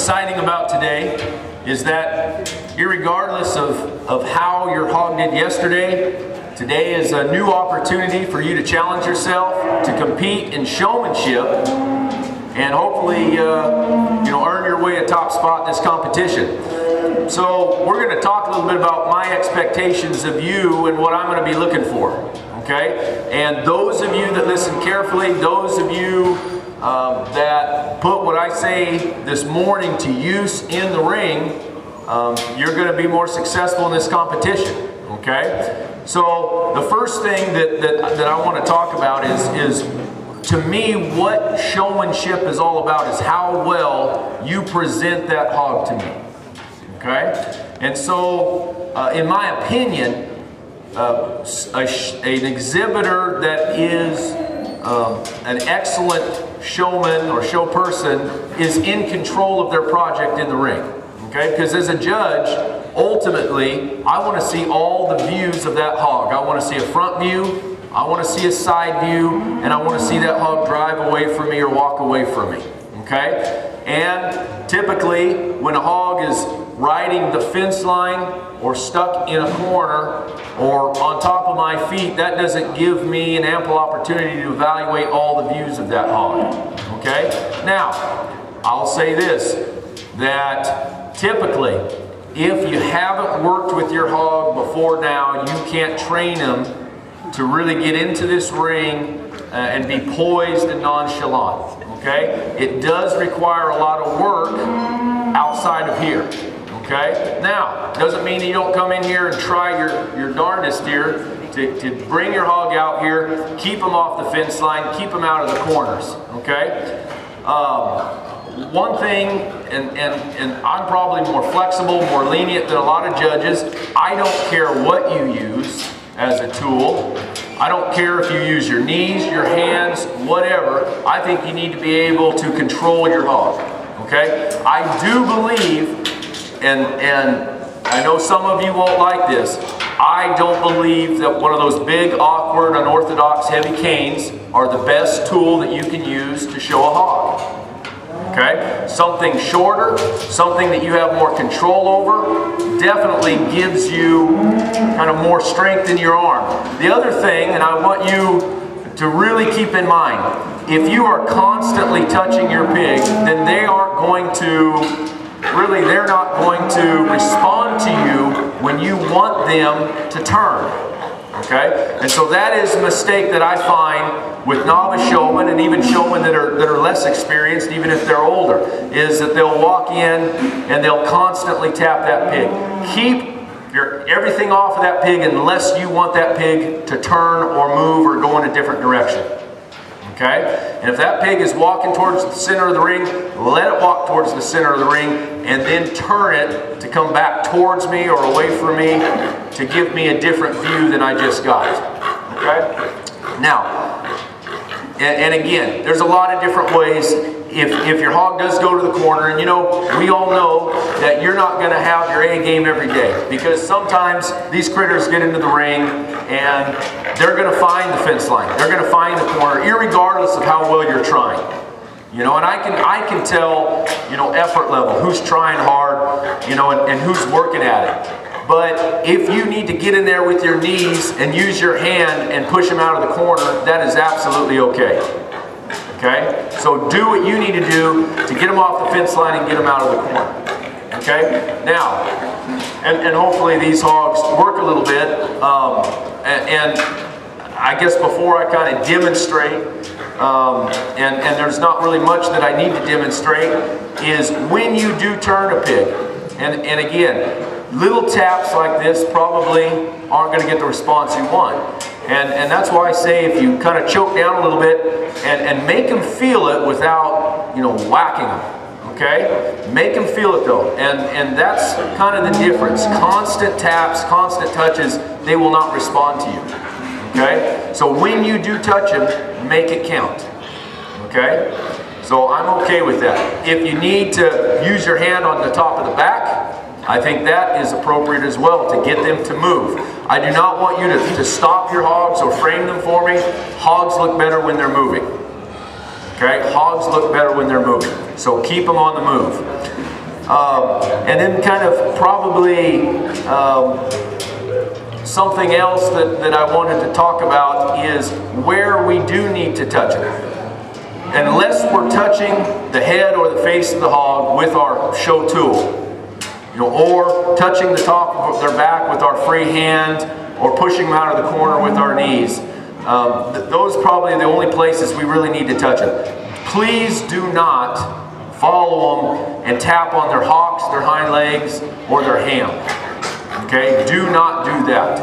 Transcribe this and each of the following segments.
exciting about today is that irregardless of how your hog did yesterday, today is a new opportunity for you to challenge yourself, to compete in showmanship, and hopefully earn your way a top spot in this competition. So we're going to talk a little bit about my expectations of you and what I'm going to be looking for. Okay? And those of you that listen carefully, those of you that put what I say this morning to use in the ring, you're going to be more successful in this competition. Okay? So the first thing that I want to talk about is to me what showmanship is all about is how well you present that hog to me. Okay? And so in my opinion, an exhibitor that is an excellent showman or show person is in control of their project in the ring. Okay? Because as a judge, ultimately, I want to see all the views of that hog. I want to see a front view, I want to see a side view, and I want to see that hog drive away from me or walk away from me. Okay? And typically, when a hog is riding the fence line or stuck in a corner or on top of my feet, that doesn't give me an ample opportunity to evaluate all the views of that hog. Okay? Now, I'll say this, that typically, if you haven't worked with your hog before now, you can't train him to really get into this ring and be poised and nonchalant. Okay? It does require a lot of work outside of here. Okay? Now, doesn't mean that you don't come in here and try your darndest here to bring your hog out here, keep him off the fence line, keep him out of the corners. Okay? One thing, and I'm probably more flexible, more lenient than a lot of judges, I don't care what you use as a tool. I don't care if you use your knees, your hands, whatever. I think you need to be able to control your hog. Okay? I do believe, and I know some of you won't like this, I don't believe that one of those big, awkward, unorthodox, heavy canes are the best tool that you can use to show a hog. Okay? Something shorter, something that you have more control over, definitely gives you kind of more strength in your arm. The other thing, and I want you to really keep in mind, if you are constantly touching your pig, then they aren't going to, really they're not going to respond to you when you want them to turn. Okay? And so that is a mistake that I find with novice showmen and even showmen that are less experienced, even if they're older, is that they'll walk in and they'll constantly tap that pig. Keep everything off of that pig unless you want that pig to turn or move or go in a different direction. Okay? And if that pig is walking towards the center of the ring, let it walk towards the center of the ring and then turn it to come back towards me or away from me to give me a different view than I just got. Okay? Now, and again, there's a lot of different ways. If your hog does go to the corner, and we all know that you're not going to have your A game every day, because sometimes these critters get into the ring and they're going to find the fence line. They're going to find the corner, irregardless of how well you're trying. And I can tell, effort level, who's trying hard, and who's working at it. But if you need to get in there with your knees and use your hand and push them out of the corner, that is absolutely okay. Okay? So do what you need to do to get them off the fence line and get them out of the corner. Okay? Now, and hopefully these hogs work a little bit. And I guess before I kind of demonstrate, and there's not really much that I need to demonstrate, is when you do turn a pig. And again, little taps like this probably aren't going to get the response you want. And that's why I say if you kind of choke down a little bit and make them feel it without, whacking them. Okay? Make them feel it though. And that's kind of the difference. Constant taps, constant touches, they will not respond to you. Okay? So when you do touch them, make it count. Okay? So I'm okay with that. If you need to use your hand on the top of the back, I think that is appropriate as well to get them to move. I do not want you to stop your hogs or frame them for me. Hogs look better when they're moving. Okay? Hogs look better when they're moving. So keep them on the move. And then kind of probably something else that I wanted to talk about is where we do need to touch it. Unless we're touching the head or the face of the hog with our show tool, or touching the top of their back with our free hand, or pushing them out of the corner with our knees. Those are probably the only places we really need to touch them. Please do not follow them and tap on their hocks, their hind legs, or their ham. Okay? Do not do that.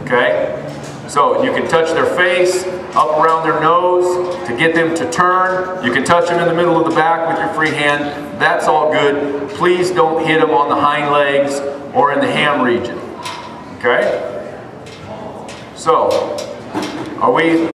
Okay? So you can touch their face, up around their nose to get them to turn. You can touch them in the middle of the back with your free hand. That's all good. Please don't hit them on the hind legs or in the ham region. Okay? So, are we